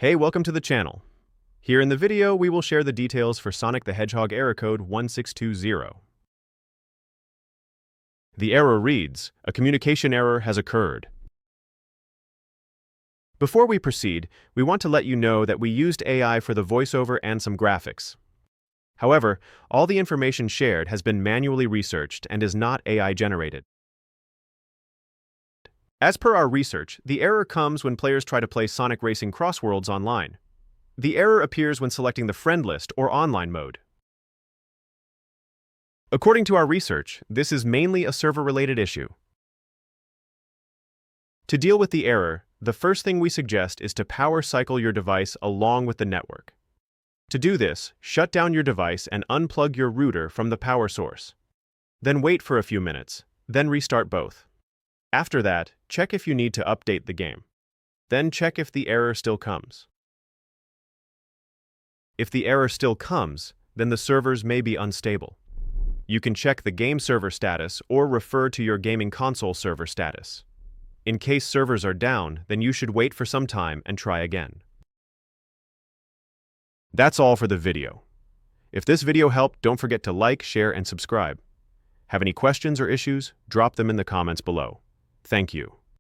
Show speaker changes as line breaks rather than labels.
Hey, welcome to the channel. Here in the video, we will share the details for Sonic the Hedgehog error code 1620. The error reads, "A communication error has occurred." Before we proceed, we want to let you know that we used AI for the voiceover and some graphics. However, all the information shared has been manually researched and is not AI generated. As per our research, the error comes when players try to play Sonic Racing Crossworlds online. The error appears when selecting the friend list or online mode. According to our research, this is mainly a server-related issue. To deal with the error, the first thing we suggest is to power cycle your device along with the network. To do this, shut down your device and unplug your router from the power source. Then wait for a few minutes, then restart both. After that, check if you need to update the game. Then check if the error still comes. If the error still comes, then the servers may be unstable. You can check the game server status or refer to your gaming console server status. In case servers are down, then you should wait for some time and try again. That's all for the video. If this video helped, don't forget to like, share, and subscribe. Have any questions or issues? Drop them in the comments below. Thank you.